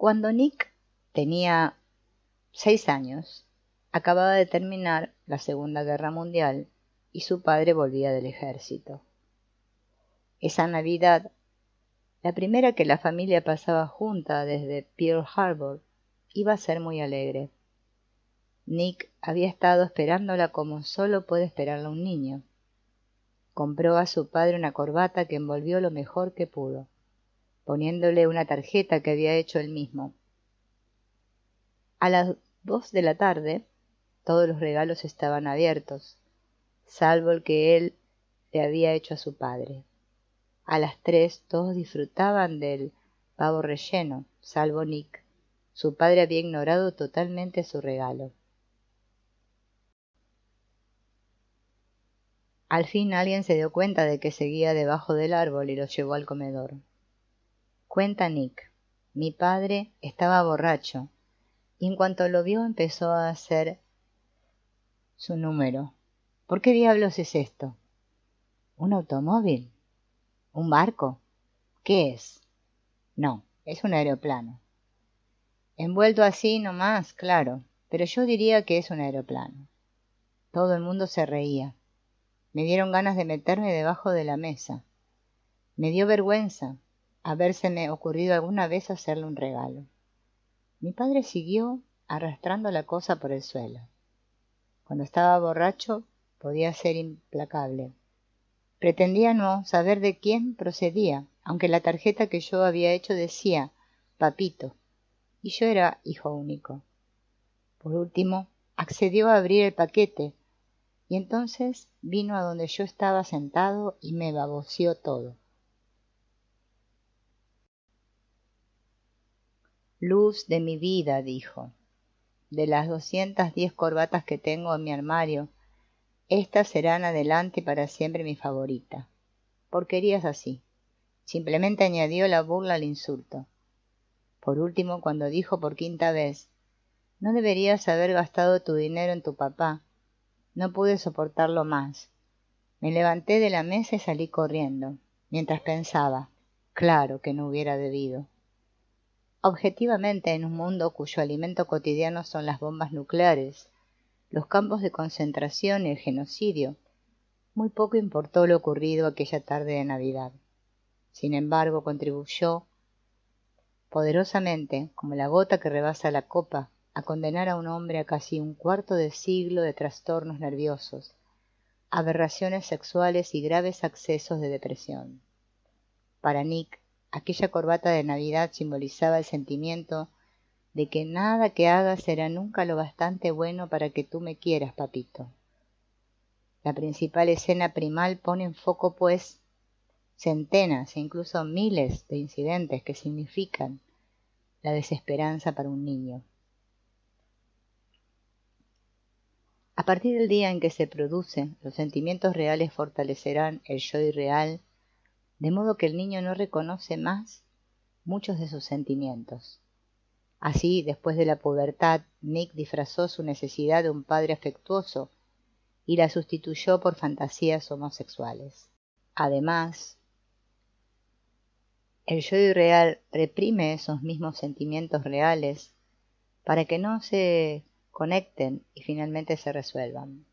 Cuando Nick tenía 6 años, acababa de terminar la Segunda Guerra Mundial y su padre volvía del ejército. Esa Navidad, la primera que la familia pasaba junta desde Pearl Harbor, iba a ser muy alegre. Nick había estado esperándola como solo puede esperarla un niño. Compró a su padre una corbata que envolvió lo mejor que pudo, poniéndole una tarjeta que había hecho él mismo. A las 2 de la tarde, todos los regalos estaban abiertos, salvo el que él le había hecho a su padre. A las 3 todos disfrutaban del pavo relleno, salvo Nick. Su padre había ignorado totalmente su regalo. Al fin alguien se dio cuenta de que seguía debajo del árbol y lo llevó al comedor. Cuenta Nick: mi padre estaba borracho y en cuanto lo vio empezó a hacer su número. ¿Por qué diablos es esto? ¿Un automóvil? ¿Un barco? ¿Qué es? No, es un aeroplano. Envuelto así nomás, claro, pero yo diría que es un aeroplano. Todo el mundo se reía. Me dieron ganas de meterme debajo de la mesa. Me dio vergüenza habérseme ocurrido alguna vez hacerle un regalo. Mi padre siguió arrastrando la cosa por el suelo. Cuando estaba borracho podía ser implacable. Pretendía no saber de quién procedía, aunque la tarjeta que yo había hecho decía Papito, y yo era hijo único. Por último, accedió a abrir el paquete, y entonces vino a donde yo estaba sentado y me baboseó todo. Luz de mi vida, dijo, de las 210 corbatas que tengo en mi armario, estas serán adelante para siempre mi favorita. Porquerías así. Simplemente añadió la burla al insulto. Por último, cuando dijo por quinta vez, no deberías haber gastado tu dinero en tu papá, no pude soportarlo más. Me levanté de la mesa y salí corriendo, mientras pensaba, claro que no hubiera debido. Objetivamente, en un mundo cuyo alimento cotidiano son las bombas nucleares, los campos de concentración y el genocidio, muy poco importó lo ocurrido aquella tarde de Navidad. Sin embargo, contribuyó poderosamente, como la gota que rebasa la copa, a condenar a un hombre a casi un cuarto de siglo de trastornos nerviosos, aberraciones sexuales y graves accesos de depresión. Para Nick, aquella corbata de Navidad simbolizaba el sentimiento de que nada que haga será nunca lo bastante bueno para que tú me quieras, papito. La principal escena primal pone en foco, pues, centenas e incluso miles de incidentes que significan la desesperanza para un niño. A partir del día en que se producen, los sentimientos reales fortalecerán el yo irreal, de modo que el niño no reconoce más muchos de sus sentimientos. Así, después de la pubertad, Nick disfrazó su necesidad de un padre afectuoso y la sustituyó por fantasías homosexuales. Además, el yo irreal reprime esos mismos sentimientos reales para que no se conecten y finalmente se resuelvan.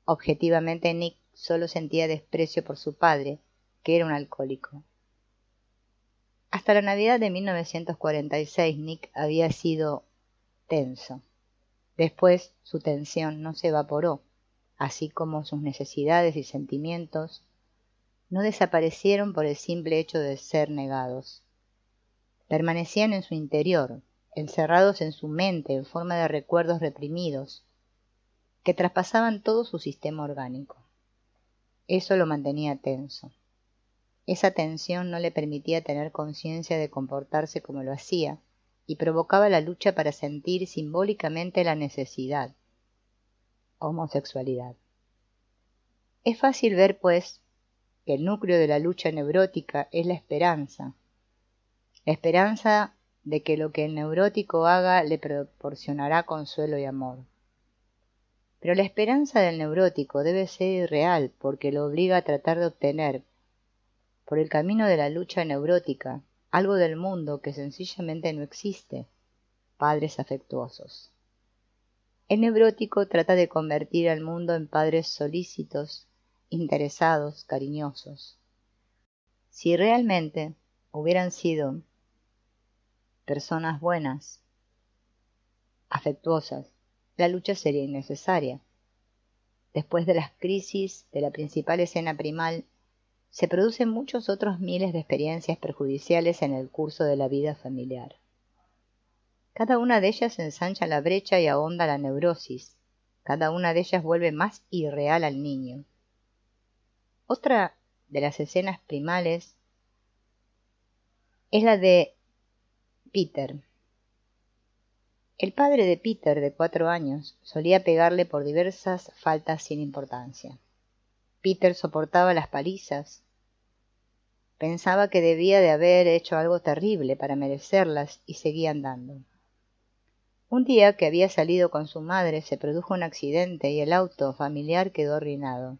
Objetivamente, Nick solo sentía desprecio por su padre, que era un alcohólico. Hasta la Navidad de 1946, Nick había sido tenso. Después, su tensión no se evaporó, así como sus necesidades y sentimientos no desaparecieron por el simple hecho de ser negados. Permanecían en su interior, encerrados en su mente en forma de recuerdos reprimidos, que traspasaban todo su sistema orgánico. Eso lo mantenía tenso. Esa tensión no le permitía tener conciencia de comportarse como lo hacía, y provocaba la lucha para sentir simbólicamente la necesidad. Homosexualidad. Es fácil ver, pues, que el núcleo de la lucha neurótica es la esperanza de que lo que el neurótico haga le proporcionará consuelo y amor. Pero la esperanza del neurótico debe ser irreal porque lo obliga a tratar de obtener, por el camino de la lucha neurótica, algo del mundo que sencillamente no existe, padres afectuosos. El neurótico trata de convertir al mundo en padres solícitos, interesados, cariñosos. Si realmente hubieran sido personas buenas, afectuosas, la lucha sería innecesaria. Después de las crisis de la principal escena primal, se producen muchos otros miles de experiencias perjudiciales en el curso de la vida familiar. Cada una de ellas ensancha la brecha y ahonda la neurosis. Cada una de ellas vuelve más irreal al niño. Otra de las escenas primales es la de Peter. El padre de Peter, de 4 años, solía pegarle por diversas faltas sin importancia. Peter soportaba las palizas. Pensaba que debía de haber hecho algo terrible para merecerlas y seguía andando. Un día que había salido con su madre se produjo un accidente y el auto familiar quedó arruinado.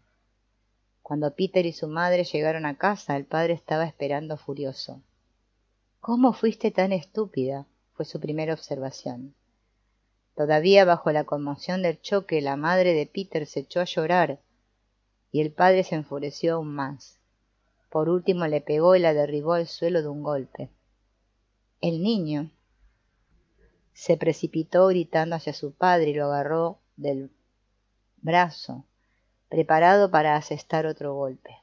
Cuando Peter y su madre llegaron a casa, el padre estaba esperando furioso. «¿Cómo fuiste tan estúpida?», fue su primera observación. Todavía bajo la conmoción del choque, la madre de Peter se echó a llorar y el padre se enfureció aún más. Por último le pegó y la derribó al suelo de un golpe. El niño se precipitó gritando hacia su padre y lo agarró del brazo, preparado para asestar otro golpe.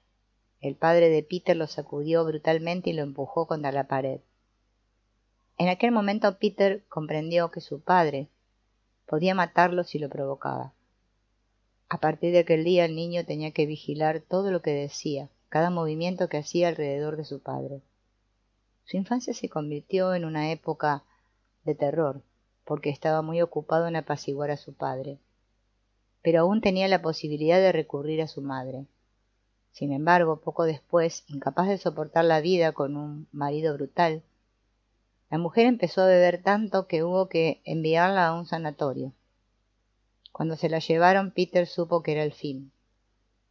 El padre de Peter lo sacudió brutalmente y lo empujó contra la pared. En aquel momento Peter comprendió que su padre podía matarlo si lo provocaba. A partir de aquel día el niño tenía que vigilar todo lo que decía, cada movimiento que hacía alrededor de su padre. Su infancia se convirtió en una época de terror, porque estaba muy ocupado en apaciguar a su padre, pero aún tenía la posibilidad de recurrir a su madre. Sin embargo, poco después, incapaz de soportar la vida con un marido brutal, la mujer empezó a beber tanto que hubo que enviarla a un sanatorio. Cuando se la llevaron, Peter supo que era el fin,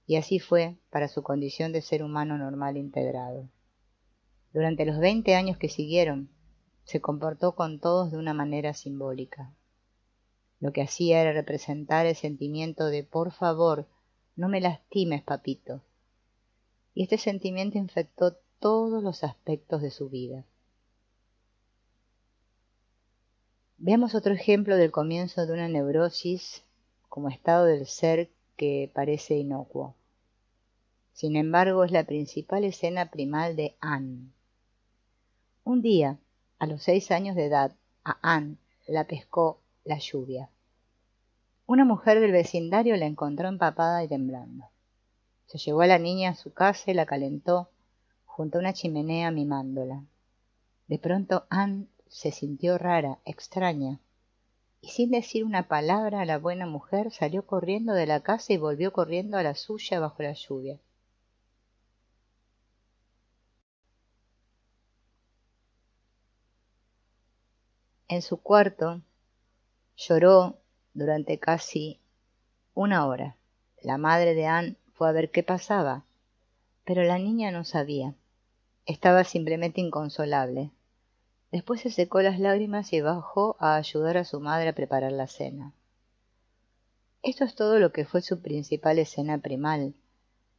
y así fue para su condición de ser humano normal integrado. Durante los 20 años que siguieron, se comportó con todos de una manera simbólica. Lo que hacía era representar el sentimiento de «por favor, no me lastimes, papito», y este sentimiento infectó todos los aspectos de su vida. Veamos otro ejemplo del comienzo de una neurosis como estado del ser que parece inocuo. Sin embargo, es la principal escena primal de Anne. Un día, a los 6 años de edad, a Anne la pescó la lluvia. Una mujer del vecindario la encontró empapada y temblando. Se llevó a la niña a su casa y la calentó junto a una chimenea mimándola. De pronto Anne se sintió rara, extraña, y sin decir una palabra a la buena mujer salió corriendo de la casa y volvió corriendo a la suya bajo la lluvia. En su cuarto lloró durante casi 1 hora. La madre de Anne fue a ver qué pasaba, pero la niña no sabía. Estaba simplemente inconsolable. Después se secó las lágrimas y bajó a ayudar a su madre a preparar la cena. Esto es todo lo que fue su principal escena primal,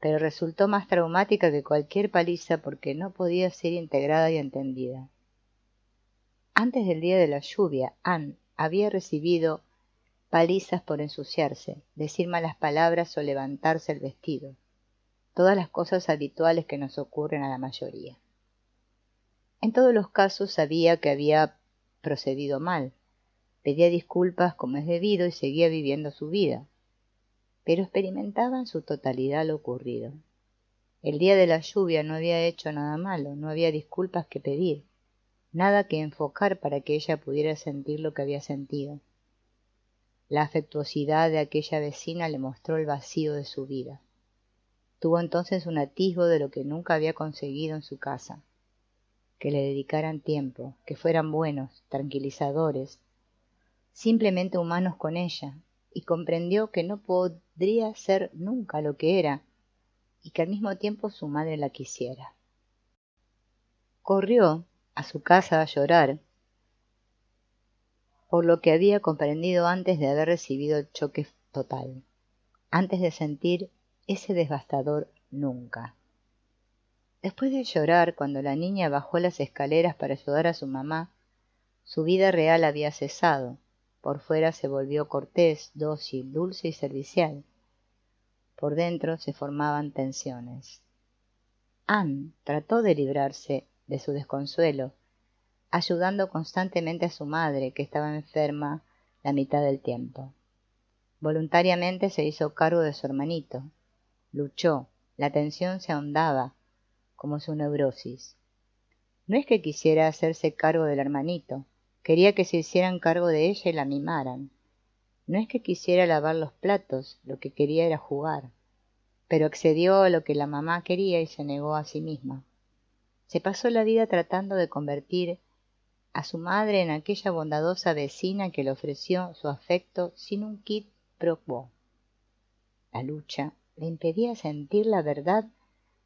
pero resultó más traumática que cualquier paliza porque no podía ser integrada y entendida. Antes del día de la lluvia, Anne había recibido palizas por ensuciarse, decir malas palabras o levantarse el vestido, todas las cosas habituales que nos ocurren a la mayoría. En todos los casos sabía que había procedido mal, pedía disculpas como es debido y seguía viviendo su vida, pero experimentaba en su totalidad lo ocurrido. El día de la lluvia no había hecho nada malo, no había disculpas que pedir, nada que enfocar para que ella pudiera sentir lo que había sentido. La afectuosidad de aquella vecina le mostró el vacío de su vida. Tuvo entonces un atisbo de lo que nunca había conseguido en su casa, que le dedicaran tiempo, que fueran buenos, tranquilizadores, simplemente humanos con ella, y comprendió que no podría ser nunca lo que era, y que al mismo tiempo su madre la quisiera. Corrió a su casa a llorar, por lo que había comprendido antes de haber recibido el choque total, antes de sentir ese devastador nunca. Después de llorar, cuando la niña bajó las escaleras para ayudar a su mamá, su vida real había cesado. Por fuera se volvió cortés, dócil, dulce y servicial. Por dentro se formaban tensiones. Anne trató de librarse de su desconsuelo, ayudando constantemente a su madre, que estaba enferma la mitad del tiempo. Voluntariamente se hizo cargo de su hermanito. Luchó, la tensión se ahondaba, como su neurosis. No es que quisiera hacerse cargo del hermanito, quería que se hicieran cargo de ella y la mimaran. No es que quisiera lavar los platos, lo que quería era jugar. Pero accedió a lo que la mamá quería y se negó a sí misma. Se pasó la vida tratando de convertir a su madre en aquella bondadosa vecina que le ofreció su afecto sin un quid pro quo. La lucha le impedía sentir la verdad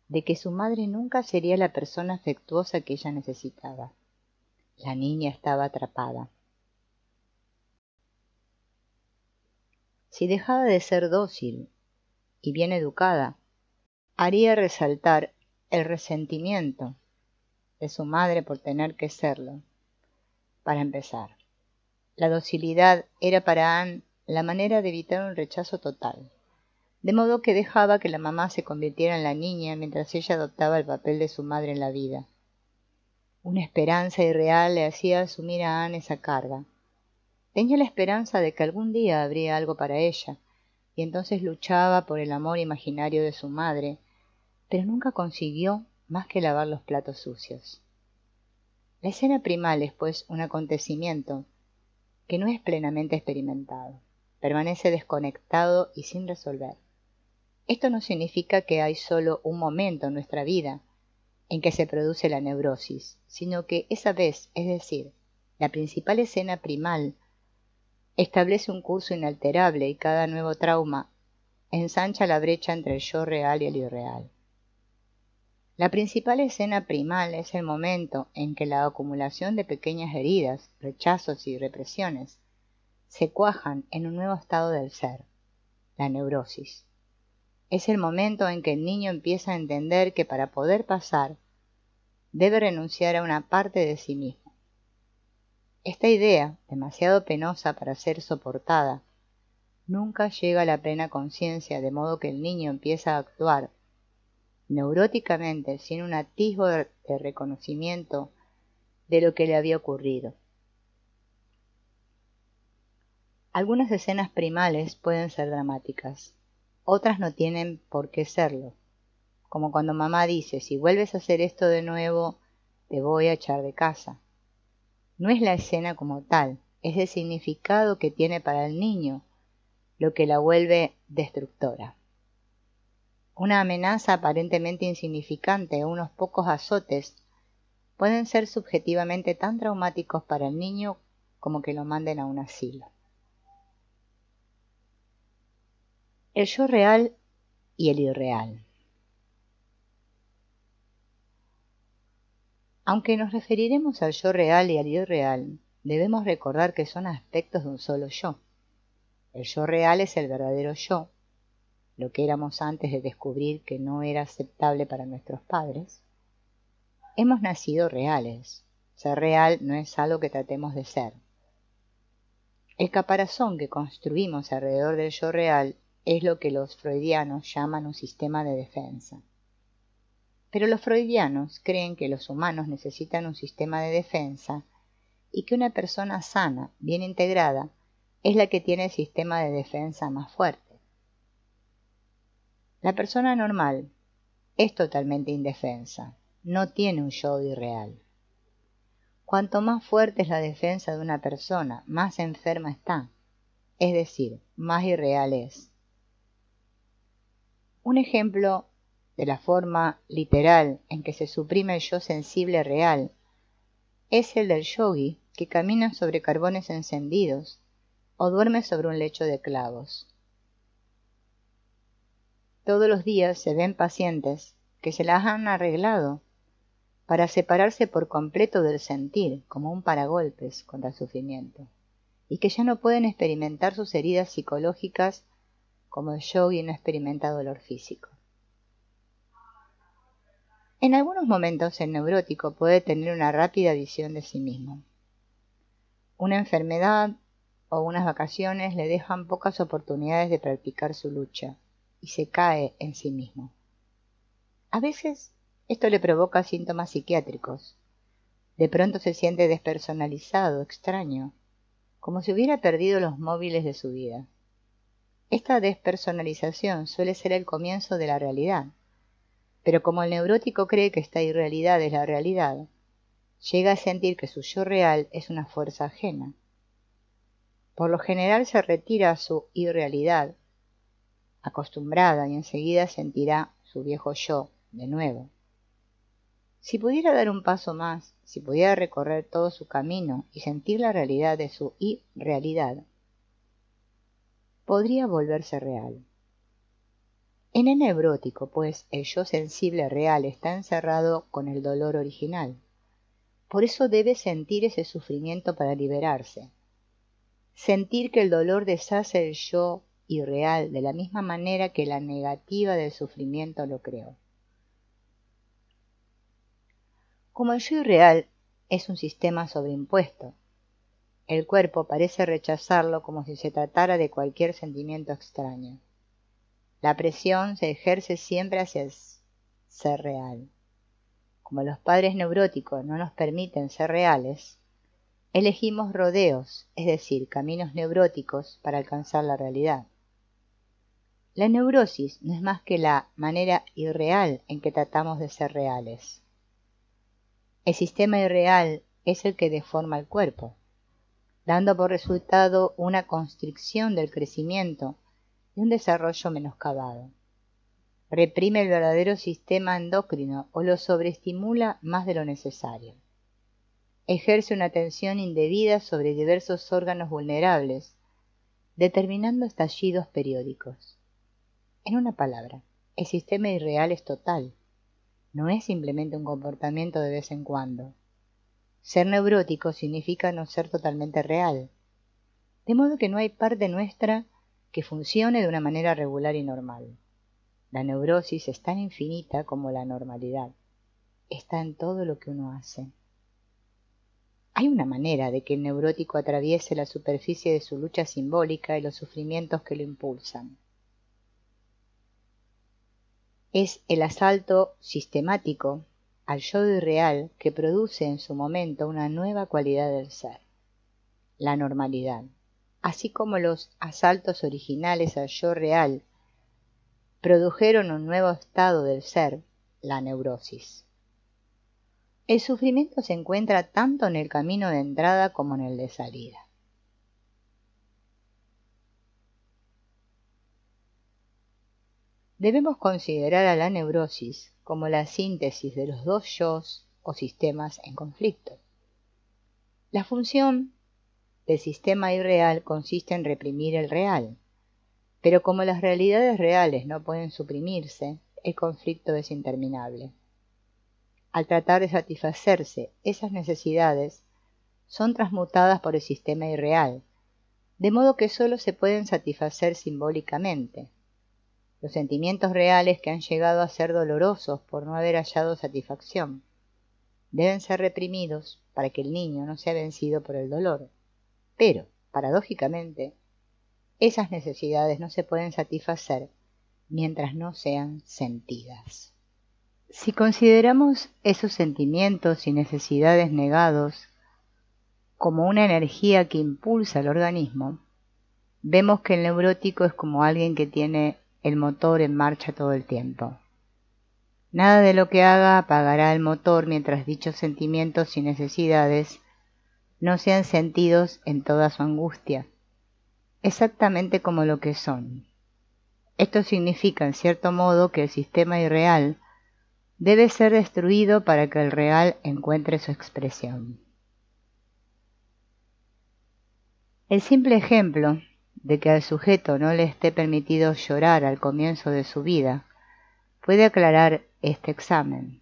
de que su madre nunca sería la persona afectuosa que ella necesitaba. La niña estaba atrapada. Si dejaba de ser dócil y bien educada, haría resaltar el resentimiento de su madre por tener que serlo. Para empezar, la docilidad era para Anne la manera de evitar un rechazo total, de modo que dejaba que la mamá se convirtiera en la niña mientras ella adoptaba el papel de su madre en la vida. Una esperanza irreal le hacía asumir a Anne esa carga. Tenía la esperanza de que algún día habría algo para ella, y entonces luchaba por el amor imaginario de su madre, pero nunca consiguió más que lavar los platos sucios. La escena primal es, pues, un acontecimiento que no es plenamente experimentado, permanece desconectado y sin resolver. Esto no significa que hay solo un momento en nuestra vida en que se produce la neurosis, sino que esa vez, es decir, la principal escena primal, establece un curso inalterable y cada nuevo trauma ensancha la brecha entre el yo real y el irreal. La principal escena primal es el momento en que la acumulación de pequeñas heridas, rechazos y represiones se cuajan en un nuevo estado del ser, la neurosis. Es el momento en que el niño empieza a entender que para poder pasar debe renunciar a una parte de sí mismo. Esta idea, demasiado penosa para ser soportada, nunca llega a la plena conciencia, de modo que el niño empieza a actuar neuróticamente sin un atisbo de reconocimiento de lo que le había ocurrido. Algunas escenas primales pueden ser dramáticas, otras no tienen por qué serlo, como cuando mamá dice: si vuelves a hacer esto de nuevo, te voy a echar de casa. No es la escena como tal, es el significado que tiene para el niño lo que la vuelve destructora. Una amenaza aparentemente insignificante o unos pocos azotes pueden ser subjetivamente tan traumáticos para el niño como que lo manden a un asilo. El yo real y el irreal. Aunque nos referiremos al yo real y al irreal, debemos recordar que son aspectos de un solo yo. El yo real es el verdadero yo, lo que éramos antes de descubrir que no era aceptable para nuestros padres. Hemos nacido reales. Ser real no es algo que tratemos de ser. El caparazón que construimos alrededor del yo real es lo que los freudianos llaman un sistema de defensa. Pero los freudianos creen que los humanos necesitan un sistema de defensa y que una persona sana, bien integrada, es la que tiene el sistema de defensa más fuerte. La persona normal es totalmente indefensa, no tiene un yo irreal. Cuanto más fuerte es la defensa de una persona, más enferma está, es decir, más irreal es. Un ejemplo de la forma literal en que se suprime el yo sensible real es el del yogui que camina sobre carbones encendidos o duerme sobre un lecho de clavos. Todos los días se ven pacientes que se las han arreglado para separarse por completo del sentir, como un paragolpes contra el sufrimiento, y que ya no pueden experimentar sus heridas psicológicas como el yogui no experimenta dolor físico. En algunos momentos el neurótico puede tener una rápida visión de sí mismo. Una enfermedad o unas vacaciones le dejan pocas oportunidades de practicar su lucha y se cae en sí mismo. A veces esto le provoca síntomas psiquiátricos. De pronto se siente despersonalizado, extraño, como si hubiera perdido los móviles de su vida. Esta despersonalización suele ser el comienzo de la realidad, pero como el neurótico cree que esta irrealidad es la realidad, llega a sentir que su yo real es una fuerza ajena. Por lo general se retira a su irrealidad acostumbrada y enseguida sentirá su viejo yo de nuevo. Si pudiera dar un paso más, si pudiera recorrer todo su camino y sentir la realidad de su irrealidad, podría volverse real. En el neurótico, pues, el yo sensible real está encerrado con el dolor original. Por eso debe sentir ese sufrimiento para liberarse. Sentir que el dolor deshace el yo irreal de la misma manera que la negativa del sufrimiento lo creó. Como el yo irreal es un sistema sobreimpuesto, el cuerpo parece rechazarlo como si se tratara de cualquier sentimiento extraño. La presión se ejerce siempre hacia el ser real. Como los padres neuróticos no nos permiten ser reales, elegimos rodeos, es decir, caminos neuróticos para alcanzar la realidad. La neurosis no es más que la manera irreal en que tratamos de ser reales. El sistema irreal es el que deforma el cuerpo, dando por resultado una constricción del crecimiento y un desarrollo menoscabado. Reprime el verdadero sistema endocrino o lo sobreestimula más de lo necesario. Ejerce una tensión indebida sobre diversos órganos vulnerables, determinando estallidos periódicos. En una palabra, el sistema irreal es total. No es simplemente un comportamiento de vez en cuando. Ser neurótico significa no ser totalmente real, de modo que no hay parte nuestra que funcione de una manera regular y normal. La neurosis es tan infinita como la normalidad. Está en todo lo que uno hace. Hay una manera de que el neurótico atraviese la superficie de su lucha simbólica y los sufrimientos que lo impulsan. Es el asalto sistemático al yo irreal que produce en su momento una nueva cualidad del ser, la normalidad, así como los asaltos originales al yo real produjeron un nuevo estado del ser, la neurosis. El sufrimiento se encuentra tanto en el camino de entrada como en el de salida. Debemos considerar a la neurosis como la síntesis de los dos yos o sistemas en conflicto. La función del sistema irreal consiste en reprimir el real, pero como las realidades reales no pueden suprimirse, el conflicto es interminable. Al tratar de satisfacerse esas necesidades, son transmutadas por el sistema irreal, de modo que sólo se pueden satisfacer simbólicamente. Los sentimientos reales que han llegado a ser dolorosos por no haber hallado satisfacción deben ser reprimidos para que el niño no sea vencido por el dolor. Pero, paradójicamente, esas necesidades no se pueden satisfacer mientras no sean sentidas. Si consideramos esos sentimientos y necesidades negados como una energía que impulsa al organismo, vemos que el neurótico es como alguien que tiene el motor en marcha todo el tiempo. Nada de lo que haga apagará el motor mientras dichos sentimientos y necesidades no sean sentidos en toda su angustia, exactamente como lo que son. Esto significa, en cierto modo, que el sistema irreal debe ser destruido para que el real encuentre su expresión. El simple ejemplo de que al sujeto no le esté permitido llorar al comienzo de su vida puede aclarar este examen.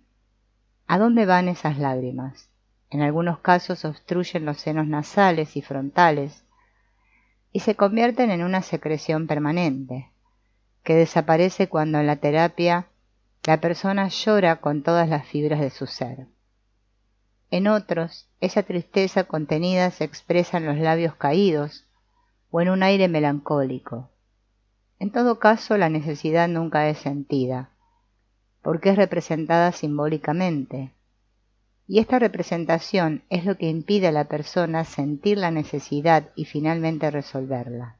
¿A dónde van esas lágrimas? En algunos casos obstruyen los senos nasales y frontales y se convierten en una secreción permanente, que desaparece cuando en la terapia la persona llora con todas las fibras de su ser. En otros, esa tristeza contenida se expresa en los labios caídos o en un aire melancólico. En todo caso, la necesidad nunca es sentida, porque es representada simbólicamente, y esta representación es lo que impide a la persona sentir la necesidad y finalmente resolverla.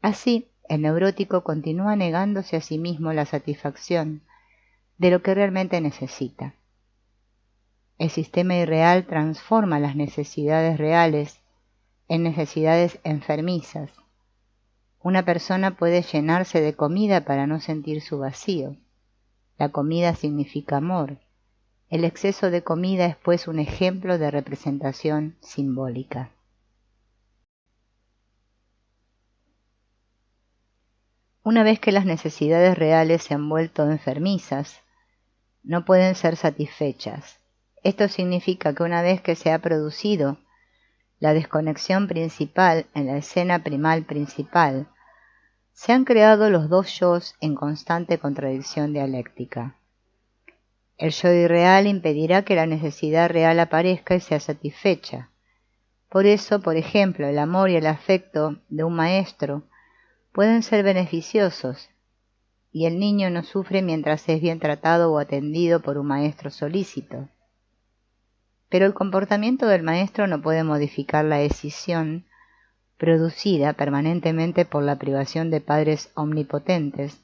Así, el neurótico continúa negándose a sí mismo la satisfacción de lo que realmente necesita. El sistema irreal transforma las necesidades reales en necesidades enfermizas. Una persona puede llenarse de comida para no sentir su vacío. La comida significa amor. El exceso de comida es pues un ejemplo de representación simbólica. Una vez que las necesidades reales se han vuelto enfermizas, no pueden ser satisfechas. Esto significa que una vez que se ha producido la desconexión principal en la escena primal principal, se han creado los dos yos en constante contradicción dialéctica. El yo irreal impedirá que la necesidad real aparezca y sea satisfecha. Por eso, por ejemplo, el amor y el afecto de un maestro pueden ser beneficiosos, y el niño no sufre mientras es bien tratado o atendido por un maestro solícito. Pero el comportamiento del maestro no puede modificar la escisión producida permanentemente por la privación de padres omnipotentes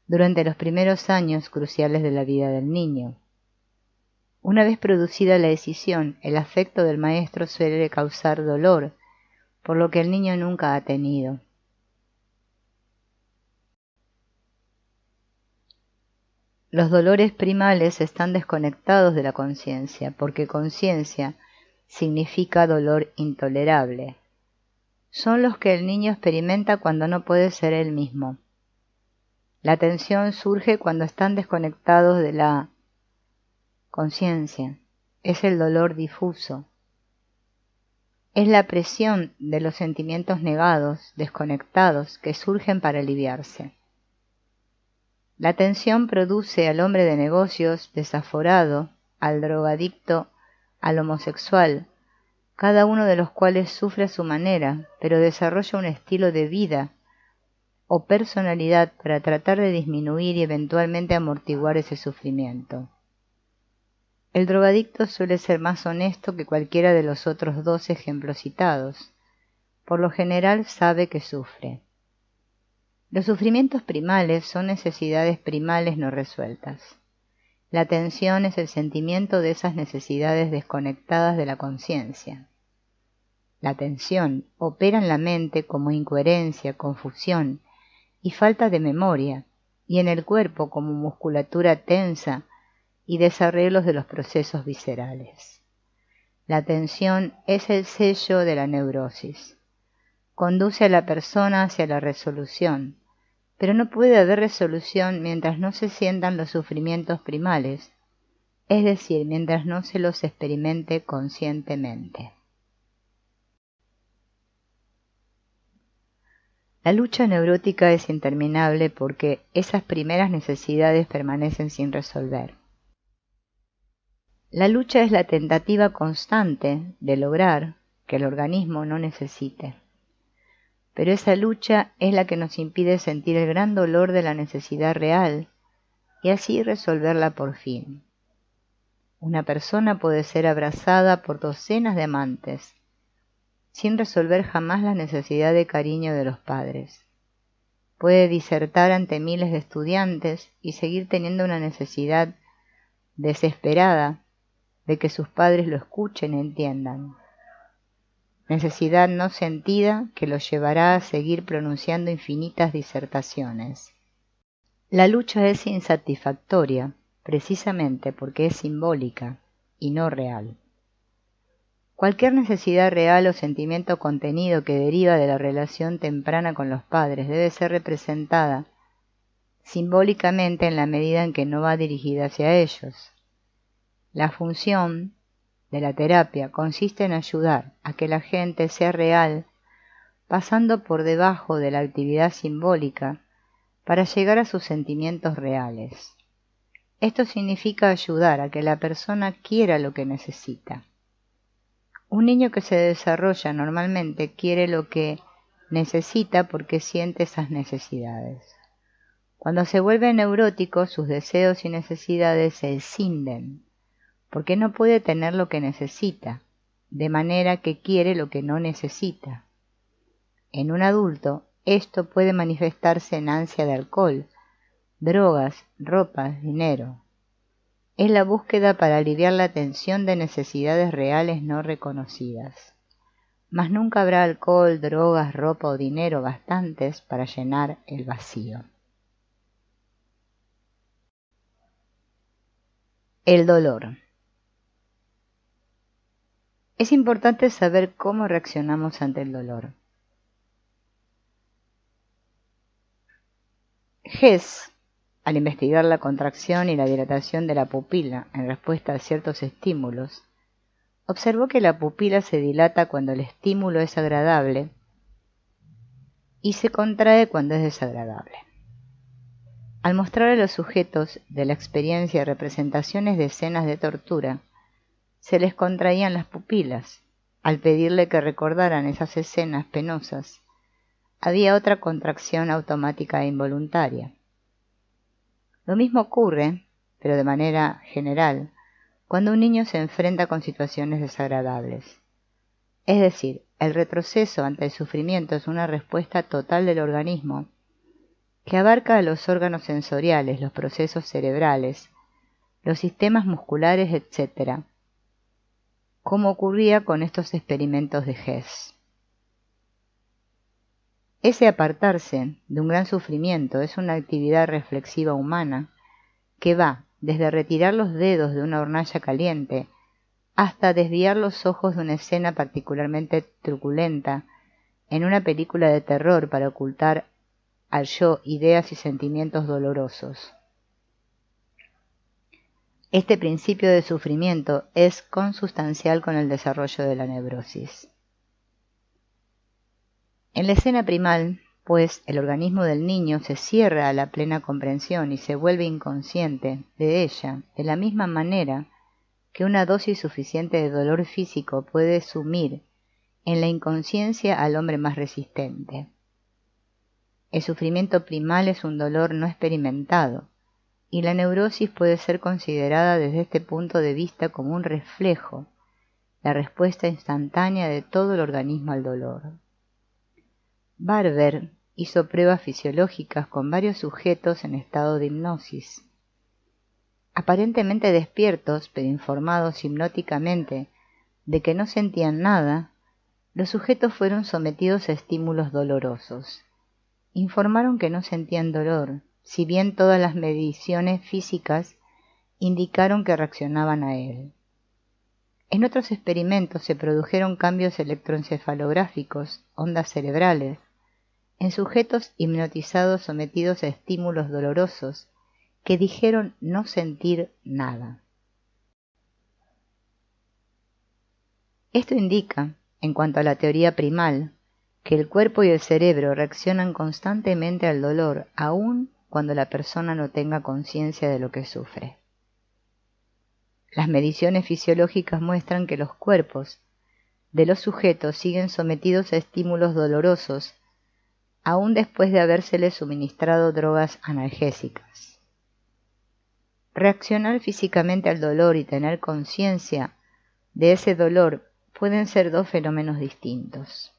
durante los primeros años cruciales de la vida del niño. Una vez producida la escisión, el afecto del maestro suele causar dolor, por lo que el niño nunca ha tenido. Los dolores primales están desconectados de la conciencia, porque conciencia significa dolor intolerable. Son los que el niño experimenta cuando no puede ser él mismo. La tensión surge cuando están desconectados de la conciencia. Es el dolor difuso. Es la presión de los sentimientos negados, desconectados, que surgen para aliviarse. La tensión produce al hombre de negocios desaforado, al drogadicto, al homosexual, cada uno de los cuales sufre a su manera, pero desarrolla un estilo de vida o personalidad para tratar de disminuir y eventualmente amortiguar ese sufrimiento. El drogadicto suele ser más honesto que cualquiera de los otros dos ejemplos citados. Por lo general sabe que sufre. Los sufrimientos primales son necesidades primales no resueltas. La tensión es el sentimiento de esas necesidades desconectadas de la conciencia. La tensión opera en la mente como incoherencia, confusión y falta de memoria, y en el cuerpo como musculatura tensa y desarreglos de los procesos viscerales. La tensión es el sello de la neurosis. Conduce a la persona hacia la resolución, pero no puede haber resolución mientras no se sientan los sufrimientos primales, es decir, mientras no se los experimente conscientemente. La lucha neurótica es interminable porque esas primeras necesidades permanecen sin resolver. La lucha es la tentativa constante de lograr que el organismo no necesite. Pero esa lucha es la que nos impide sentir el gran dolor de la necesidad real y así resolverla por fin. Una persona puede ser abrazada por docenas de amantes, sin resolver jamás la necesidad de cariño de los padres. Puede disertar ante miles de estudiantes y seguir teniendo una necesidad desesperada de que sus padres lo escuchen y entiendan. Necesidad no sentida que lo llevará a seguir pronunciando infinitas disertaciones. La lucha es insatisfactoria, precisamente porque es simbólica y no real. Cualquier necesidad real o sentimiento contenido que deriva de la relación temprana con los padres debe ser representada simbólicamente en la medida en que no va dirigida hacia ellos. La función de la terapia consiste en ayudar a que la gente sea real, pasando por debajo de la actividad simbólica para llegar a sus sentimientos reales. Esto significa ayudar a que la persona quiera lo que necesita. Un niño que se desarrolla normalmente quiere lo que necesita porque siente esas necesidades. Cuando se vuelve neurótico, sus deseos y necesidades se escinden, porque no puede tener lo que necesita, de manera que quiere lo que no necesita. En un adulto, esto puede manifestarse en ansia de alcohol, drogas, ropa, dinero. Es la búsqueda para aliviar la tensión de necesidades reales no reconocidas. Mas nunca habrá alcohol, drogas, ropa o dinero bastantes para llenar el vacío. El dolor. Es importante saber cómo reaccionamos ante el dolor. Hess, al investigar la contracción y la dilatación de la pupila en respuesta a ciertos estímulos, observó que la pupila se dilata cuando el estímulo es agradable y se contrae cuando es desagradable. Al mostrar a los sujetos de la experiencia representaciones de escenas de tortura, se les contraían las pupilas. Al pedirle que recordaran esas escenas penosas, había otra contracción automática e involuntaria. Lo mismo ocurre, pero de manera general, cuando un niño se enfrenta con situaciones desagradables. Es decir, el retroceso ante el sufrimiento es una respuesta total del organismo que abarca a los órganos sensoriales, los procesos cerebrales, los sistemas musculares, etc., como ocurría con estos experimentos de Hess. Ese apartarse de un gran sufrimiento es una actividad reflexiva humana que va desde retirar los dedos de una hornalla caliente hasta desviar los ojos de una escena particularmente truculenta en una película de terror para ocultar al yo ideas y sentimientos dolorosos. Este principio de sufrimiento es consustancial con el desarrollo de la neurosis. En la escena primal, pues, el organismo del niño se cierra a la plena comprensión y se vuelve inconsciente de ella, de la misma manera que una dosis suficiente de dolor físico puede sumir en la inconsciencia al hombre más resistente. El sufrimiento primal es un dolor no experimentado, y la neurosis puede ser considerada desde este punto de vista como un reflejo, la respuesta instantánea de todo el organismo al dolor. Barber hizo pruebas fisiológicas con varios sujetos en estado de hipnosis. Aparentemente despiertos, pero informados hipnóticamente de que no sentían nada, los sujetos fueron sometidos a estímulos dolorosos. Informaron que no sentían dolor, si bien todas las mediciones físicas indicaron que reaccionaban a él. En otros experimentos se produjeron cambios electroencefalográficos, ondas cerebrales, en sujetos hipnotizados sometidos a estímulos dolorosos que dijeron no sentir nada. Esto indica, en cuanto a la teoría primal, que el cuerpo y el cerebro reaccionan constantemente al dolor, aun cuando la persona no tenga conciencia de lo que sufre. Las mediciones fisiológicas muestran que los cuerpos de los sujetos siguen sometidos a estímulos dolorosos, aun después de habérseles suministrado drogas analgésicas. Reaccionar físicamente al dolor y tener conciencia de ese dolor pueden ser dos fenómenos distintos.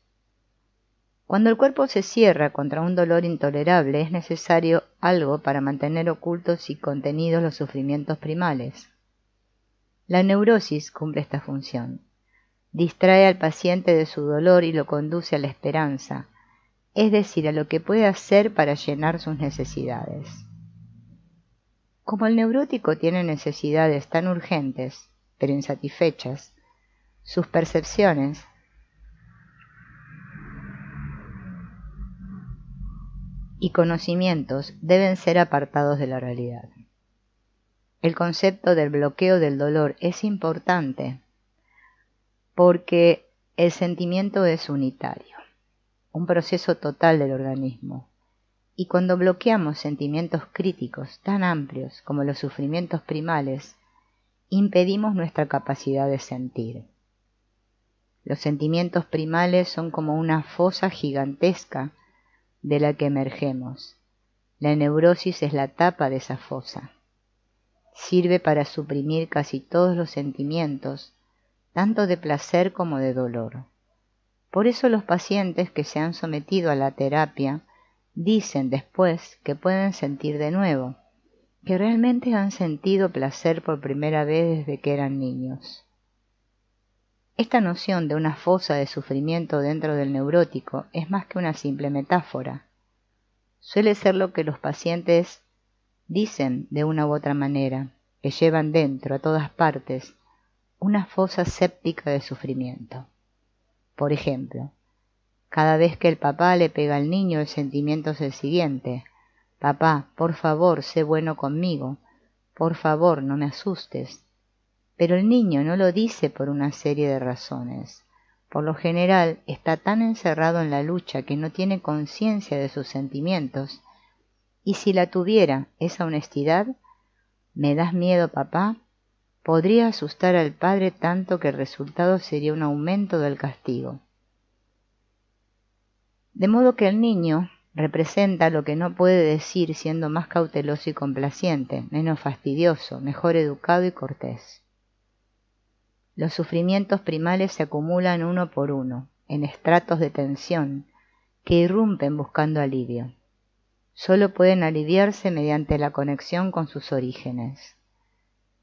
Cuando el cuerpo se cierra contra un dolor intolerable, es necesario algo para mantener ocultos y contenidos los sufrimientos primales. La neurosis cumple esta función. Distrae al paciente de su dolor y lo conduce a la esperanza, es decir, a lo que puede hacer para llenar sus necesidades. Como el neurótico tiene necesidades tan urgentes, pero insatisfechas, sus percepciones y conocimientos deben ser apartados de la realidad. El concepto del bloqueo del dolor es importante porque el sentimiento es unitario, un proceso total del organismo. Y cuando bloqueamos sentimientos críticos tan amplios como los sufrimientos primales, impedimos nuestra capacidad de sentir. Los sentimientos primales son como una fosa gigantesca de la que emergemos. La neurosis es la tapa de esa fosa. Sirve para suprimir casi todos los sentimientos, tanto de placer como de dolor. Por eso los pacientes que se han sometido a la terapia dicen después que pueden sentir de nuevo, que realmente han sentido placer por primera vez desde que eran niños. Esta noción de una fosa de sufrimiento dentro del neurótico es más que una simple metáfora. Suele ser lo que los pacientes dicen de una u otra manera, que llevan dentro, a todas partes, una fosa séptica de sufrimiento. Por ejemplo, cada vez que el papá le pega al niño, el sentimiento es el siguiente: papá, por favor, sé bueno conmigo, por favor, no me asustes. Pero el niño no lo dice por una serie de razones. Por lo general, está tan encerrado en la lucha que no tiene conciencia de sus sentimientos, y si la tuviera, esa honestidad, ¿me das miedo, papá?, podría asustar al padre tanto que el resultado sería un aumento del castigo. De modo que el niño representa lo que no puede decir siendo más cauteloso y complaciente, menos fastidioso, mejor educado y cortés. Los sufrimientos primales se acumulan uno por uno, en estratos de tensión, que irrumpen buscando alivio. Solo pueden aliviarse mediante la conexión con sus orígenes.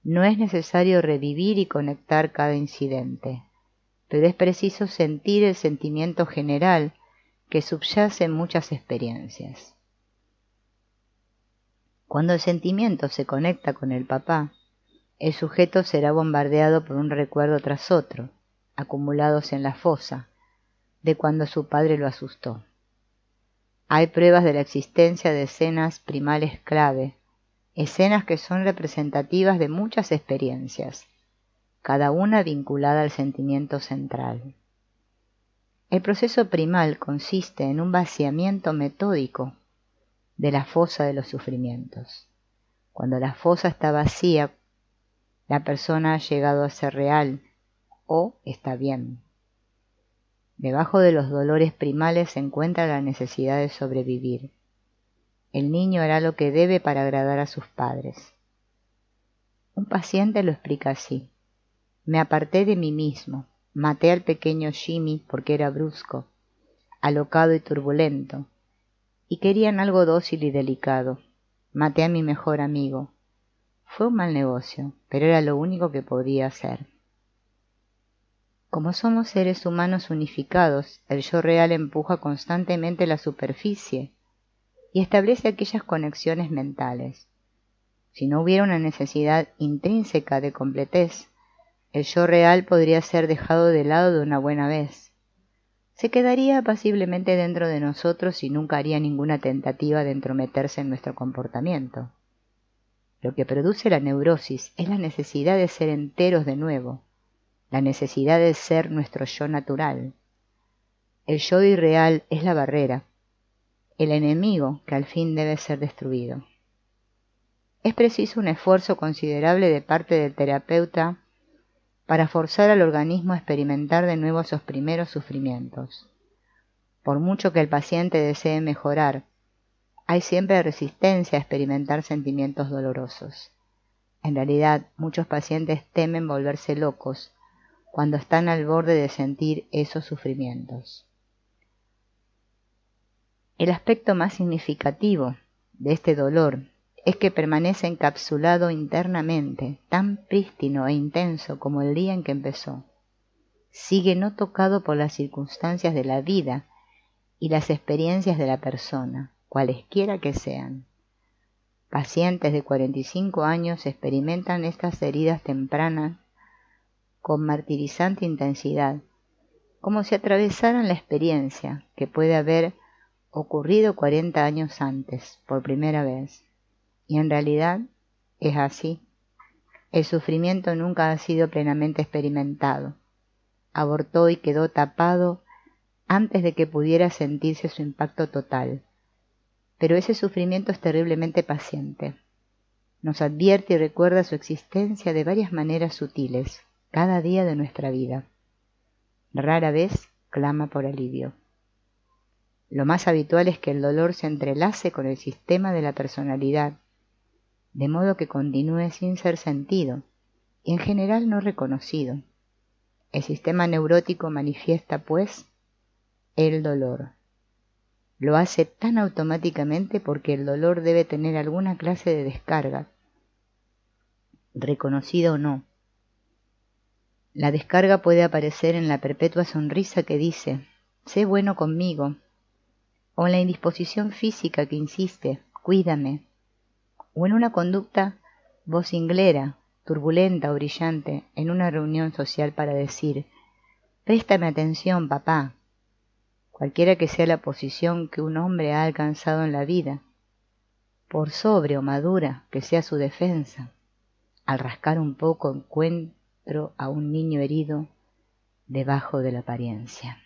No es necesario revivir y conectar cada incidente, pero es preciso sentir el sentimiento general que subyace en muchas experiencias. Cuando el sentimiento se conecta con el papá, el sujeto será bombardeado por un recuerdo tras otro, acumulados en la fosa, de cuando su padre lo asustó. Hay pruebas de la existencia de escenas primales clave, escenas que son representativas de muchas experiencias, cada una vinculada al sentimiento central. El proceso primal consiste en un vaciamiento metódico de la fosa de los sufrimientos. Cuando la fosa está vacía, la persona ha llegado a ser real o está bien. Debajo de los dolores primales se encuentra la necesidad de sobrevivir. El niño hará lo que debe para agradar a sus padres. Un paciente lo explica así: me aparté de mí mismo, maté al pequeño Jimmy porque era brusco, alocado y turbulento, y querían algo dócil y delicado. Maté a mi mejor amigo. Fue un mal negocio, pero era lo único que podía hacer. Como somos seres humanos unificados, el yo real empuja constantemente la superficie y establece aquellas conexiones mentales. Si no hubiera una necesidad intrínseca de completez, el yo real podría ser dejado de lado de una buena vez. Se quedaría apaciblemente dentro de nosotros y nunca haría ninguna tentativa de entrometerse en nuestro comportamiento. Lo que produce la neurosis es la necesidad de ser enteros de nuevo, la necesidad de ser nuestro yo natural. El yo irreal es la barrera, el enemigo que al fin debe ser destruido. Es preciso un esfuerzo considerable de parte del terapeuta para forzar al organismo a experimentar de nuevo esos primeros sufrimientos. Por mucho que el paciente desee mejorar, hay siempre resistencia a experimentar sentimientos dolorosos. En realidad, muchos pacientes temen volverse locos cuando están al borde de sentir esos sufrimientos. El aspecto más significativo de este dolor es que permanece encapsulado internamente, tan prístino e intenso como el día en que empezó. Sigue no tocado por las circunstancias de la vida y las experiencias de la persona, cualesquiera que sean. Pacientes de 45 años experimentan estas heridas tempranas con martirizante intensidad, como si atravesaran la experiencia que puede haber ocurrido 40 años antes, por primera vez. Y en realidad es así. El sufrimiento nunca ha sido plenamente experimentado. Abortó y quedó tapado antes de que pudiera sentirse su impacto total. Pero ese sufrimiento es terriblemente paciente. Nos advierte y recuerda su existencia de varias maneras sutiles, cada día de nuestra vida. Rara vez clama por alivio. Lo más habitual es que el dolor se entrelace con el sistema de la personalidad, de modo que continúe sin ser sentido y en general no reconocido. El sistema neurótico manifiesta, pues, el dolor. Lo hace tan automáticamente porque el dolor debe tener alguna clase de descarga, reconocida o no. La descarga puede aparecer en la perpetua sonrisa que dice, sé bueno conmigo, o en la indisposición física que insiste, cuídame, o en una conducta vocinglera, turbulenta o brillante en una reunión social para decir, préstame atención, papá, cualquiera que sea la posición que un hombre ha alcanzado en la vida, por sobre o madura que sea su defensa. Al rascar un poco encuentro a un niño herido debajo de la apariencia.